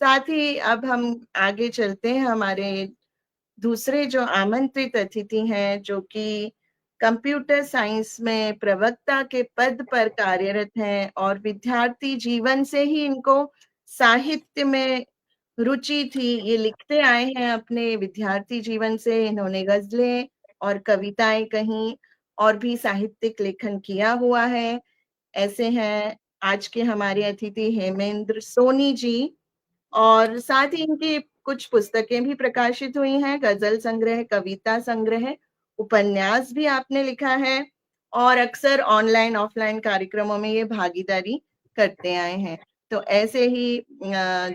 साथ ही अब हम आगे चलते हैं, हमारे दूसरे जो आमंत्रित अतिथि हैं, जो कि कंप्यूटर साइंस में प्रवक्ता के पद पर कार्यरत हैं और विद्यार्थी जीवन से ही इनको साहित्य में रुचि थी। ये लिखते आए हैं अपने विद्यार्थी जीवन से, इन्होंने गजलें और कविताएं कहीं और भी साहित्यिक लेखन किया हुआ है। ऐसे हैं आज के हमारे अतिथि हेमेंद्र सोनी जी, और साथ ही इनकी कुछ पुस्तकें भी प्रकाशित हुई हैं, गजल संग्रह, कविता संग्रह, उपन्यास भी आपने लिखा है, और अक्सर ऑनलाइन ऑफलाइन कार्यक्रमों में ये भागीदारी करते आए हैं। तो ऐसे ही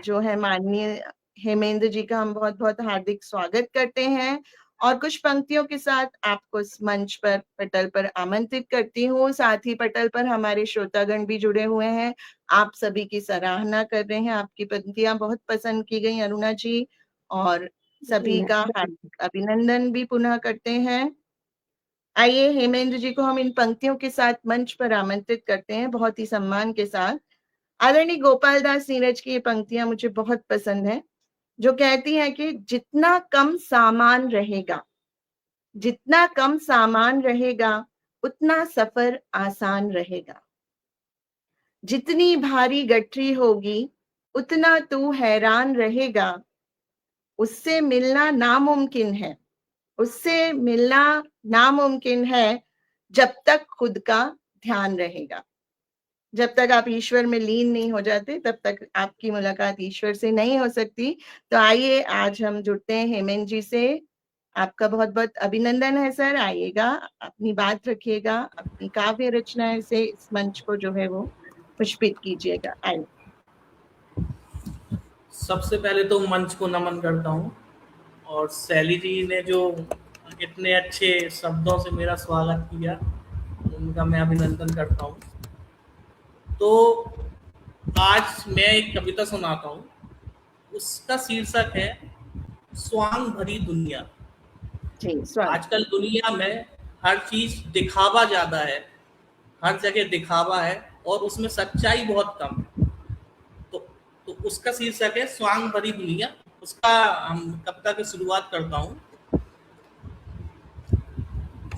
जो है माननीय हेमेंद्र जी का हम बहुत बहुत हार्दिक स्वागत करते हैं, और कुछ पंक्तियों के साथ आपको इस मंच पर, पटल पर आमंत्रित करती हूँ। साथ ही पटल पर हमारे श्रोतागण भी जुड़े हुए हैं, आप सभी की सराहना कर रहे हैं, आपकी पंक्तियां बहुत पसंद की गई अरुणा जी, और सभी का हार्दिक अभिनंदन भी पुनः करते हैं। आइए हेमेंद्र जी को हम इन पंक्तियों के साथ मंच पर आमंत्रित करते हैं, बहुत ही सम्मान के साथ। आदरणीय गोपाल दास नीरज की ये पंक्तियां मुझे बहुत पसंद है, जो कहती है कि जितना कम सामान रहेगा, जितना कम सामान रहेगा, उतना सफर आसान रहेगा। जितनी भारी गठरी होगी, उतना तू हैरान रहेगा। उससे मिलना नामुमकिन है, उससे मिलना नामुमकिन है, जब तक खुद का ध्यान रहेगा। जब तक आप ईश्वर में लीन नहीं हो जाते, तब तक आपकी मुलाकात ईश्वर से नहीं हो सकती। तो आइए आज हम जुड़ते हैं हेमेंद्र जी से। आपका बहुत बहुत अभिनंदन है सर, आइएगा, अपनी बात रखिएगा, अपनी काव्य रचनाएं से इस मंच को जो है वो पुष्पित कीजिएगा। आइए। सबसे पहले तो मंच को नमन करता हूँ, और शैली जी ने जो इतने अच्छे शब्दों से मेरा स्वागत किया, उनका मैं अभिनंदन करता हूँ। तो आज मैं एक कविता सुनाता हूँ, उसका शीर्षक है स्वांग भरी दुनिया। जी, स्वागत। आजकल दुनिया में हर चीज दिखावा ज्यादा है, हर जगह दिखावा है और उसमें सच्चाई बहुत कम है। तो उसका शीर्षक है स्वांग भरी दुनिया। उसका हम कविता की शुरुआत करता हूँ।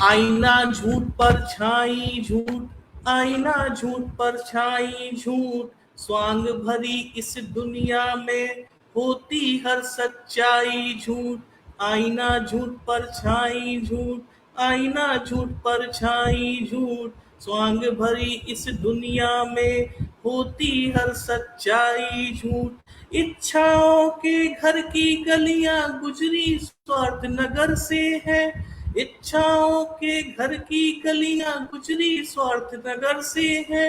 आईना झूठ पर छाई झूठ, आईना झूठ पर छाई झूठ, स्वांग भरी इस दुनिया में होती हर सच्चाई झूठ। आईना झूठ पर छाई झूठ, आईना झूठ पर छाई झूठ, स्वांग भरी इस दुनिया में होती हर सच्चाई झूठ। इच्छाओं के घर की गलियां गुजरी स्वार्थ नगर से है, इच्छाओं के घर की गलियां गुजरी स्वार्थ नगर से है,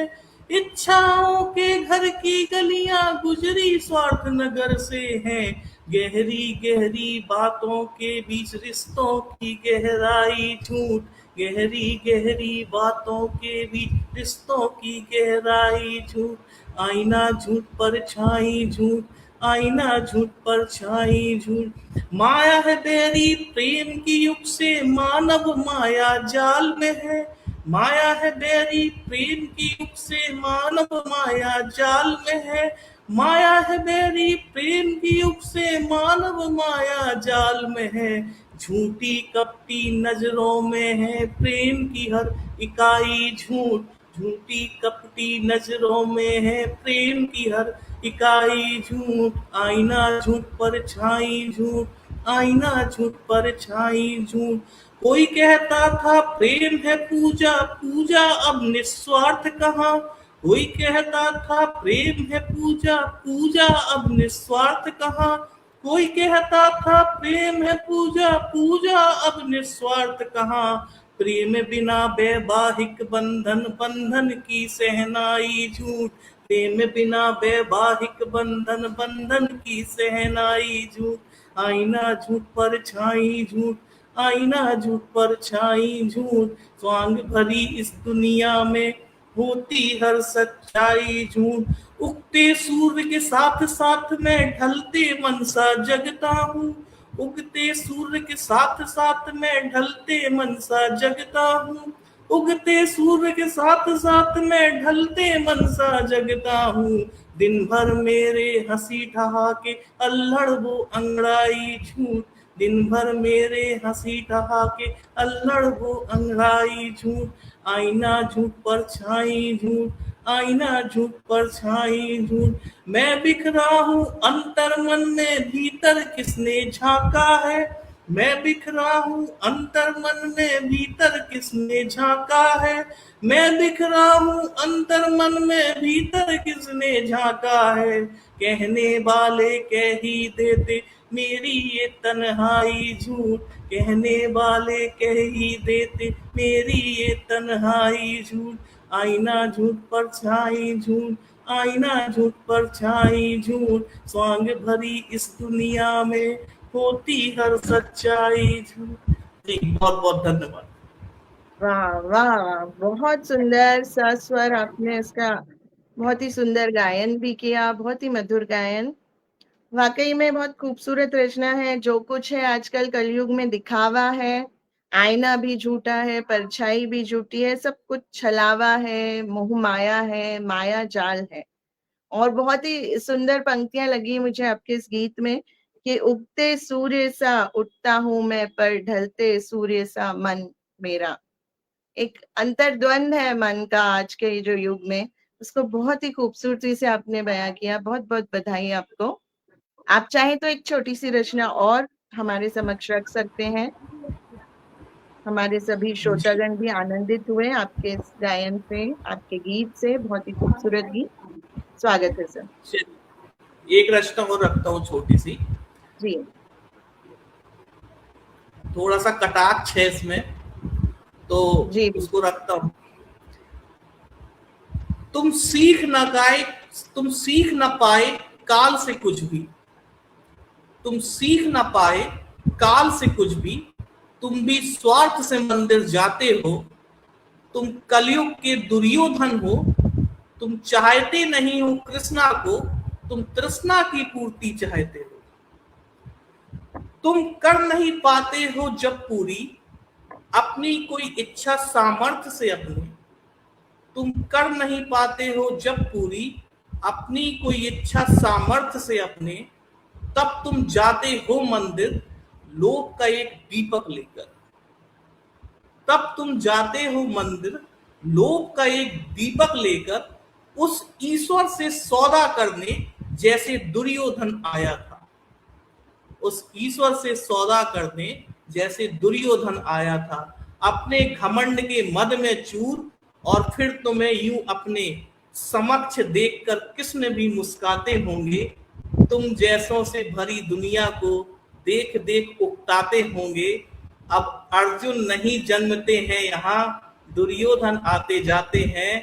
इच्छाओं के घर की गलियां गुजरी स्वार्थ नगर से है। गहरी गहरी बातों के बीच रिश्तों की गहराई झूठ, गहरी गहरी बातों के बीच रिश्तों की गहराई झूठ। आईना झूठ पर छाई झूठ, आईना झूठ पर छाई झूठ, माया है तेरी प्रेम की युग से मानव माया जाल में है। माया है बेरी प्रेम की युग से मानव माया जाल में है। माया है बेरी प्रेम की युग से मानव माया जाल में है। झूठी कपटी नजरों में है प्रेम की हर इकाई झूठ, झूठी कपटी नजरों में है प्रेम की हर इकाई झूठ। आईना झूठ पर छाई झूठ, आईना झूठ पर छाई झूठ। कोई कहता था प्रेम है पूजा, पूजा अब निस्वार्थ कहाँ। कोई कहता था प्रेम है पूजा, पूजा अब निस्वार्थ कहाँ। कोई कहता था प्रेम है पूजा, पूजा अब निस्वार्थ कहाँ। प्रेम बिना वैवाहिक बंधन, बंधन की सहनाई झूठ। प्रेम बिना वैवाहिक बंधन, बंधन की सहनाई झूठ। आईना झूठ पर छाई झूठ, आईना झूठ पर छाई झूठ। स्वांग भरी इस दुनिया में होती हर सच्चाई झूठ। उगते सूर्य के साथ साथ मैं ढलते मन सा जगता हूँ। उगते सूर्य के साथ साथ मैं ढलते मन सा जगता हूँ। उगते सूर्य के साथ साथ मैं ढलते मन सा जगता हूँ। दिन भर मेरे हंसी ठहाके अल्हड़ वो अंगड़ाई झूठ। दिन भर मेरे हंसी ठहाके अल्हड़ वो अंगड़ाई झूठ। आईना झूठ परछाई झूठ, आईना झूठ परछाई झूठ। मैं बिखरा हूँ अंतर मन में, भीतर किसने झांका है। मैं बिखरा हूँ अंतर मन में, भीतर किसने झांका है। मैं बिखरा हूँ अंतर मन में, भीतर किसने झांका है। कहने वाले कह ही देते मेरी ये तन्हाई झूठ। कहने वाले कह ही देते मेरी ये तन्हाई झूठ। आईना झूठ परछाई झूठ, आईना झूठ परछाई झूठ। स्वांग भरी इस दुनिया में होती हर सच्चाई झूठ। जी बहुत बहुत धन्यवाद। वाह वाह, बहुत सुंदर सस्वर, आपने इसका बहुत ही सुंदर गायन भी किया, बहुत ही मधुर गायन। वाकई में बहुत खूबसूरत रचना है। जो कुछ है आजकल कलयुग में दिखावा है, आईना भी झूठा है, परछाई भी झूठी है, सब कुछ छलावा है, मोह माया है, माया जाल है। और बहुत ही सुंदर पंक्तियां लगी मुझे आपके इस गीत में कि उगते सूर्य सा उठता हूं मैं, पर ढलते सूर्य सा मन मेरा। एक अंतर्द्वंद है मन का आज के जो युग में, उसको बहुत ही खूबसूरती से आपने बयां किया। बहुत बहुत बधाई आपको। आप चाहें तो एक छोटी सी रचना और हमारे समक्ष रख सकते हैं। हमारे सभी जी श्रोतागण भी आनंदित हुए आपके इस गायन से, आपके गीत से। बहुत ही खूबसूरत गीत। स्वागत है सर। चलिए, एक रचना और रखता हूँ छोटी सी, जी थोड़ा सा कटाक्ष है इसमें, तो जी उसको बिल्कुल। रखता हूँ। तुम सीख न गाए, तुम सीख न पाए काल से कुछ भी। तुम सीख न पाए काल से कुछ भी। तुम भी स्वार्थ से मंदिर जाते हो। तुम कलयुग के दुर्योधन हो। तुम चाहते नहीं हो कृष्णा को, तुम तृष्णा की पूर्ति चाहते हो। तुम कर नहीं पाते हो जब पूरी अपनी कोई इच्छा सामर्थ्य से अपनी। तुम कर नहीं पाते हो जब पूरी अपनी कोई इच्छा सामर्थ्य से अपने। तब तुम जाते हो मंदिर लोक का एक दीपक लेकर। तब तुम जाते हो मंदिर लोक का एक दीपक लेकर, उस ईश्वर से सौदा करने जैसे दुर्योधन आया था। उस ईश्वर से सौदा करने जैसे दुर्योधन आया था। अपने घमंड के मद में चूर, और फिर तुम्हें यूं अपने समक्ष देखकर कृष्ण भी मुस्काते होंगे। तुम जैसों से भरी दुनिया को देख देख उकताते होंगे। अब अर्जुन नहीं जन्मते हैं यहाँ, दुर्योधन आते जाते हैं।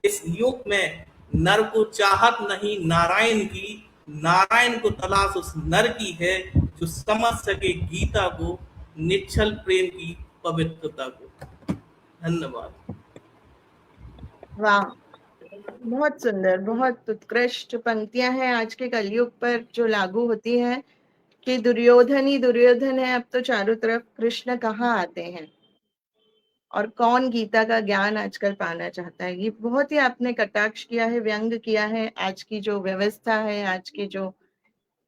इस युग में नर को चाहत नहीं नारायण की, नारायण को तलाश उस नर की है जो समझ सके गीता को, निश्चल प्रेम की पवित्रता को। धन्यवाद। वाह, बहुत सुंदर, बहुत उत्कृष्ट पंक्तियां हैं आज के कलयुग पर जो लागू होती हैं कि दुर्योधन ही दुर्योधन है, अब तो चारों तरफ कृष्ण कहाँ आते हैं और कौन गीता का ज्ञान आजकल पाना चाहता है। ये बहुत ही आपने कटाक्ष किया है, व्यंग किया है आज की जो व्यवस्था है, आज के जो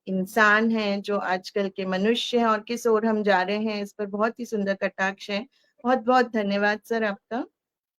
इंसान है, जो आजकल के मनुष्य हैं और किस ओर हम जा रहे हैं, इस पर बहुत ही सुंदर कटाक्ष है। बहुत बहुत धन्यवाद सर आपका।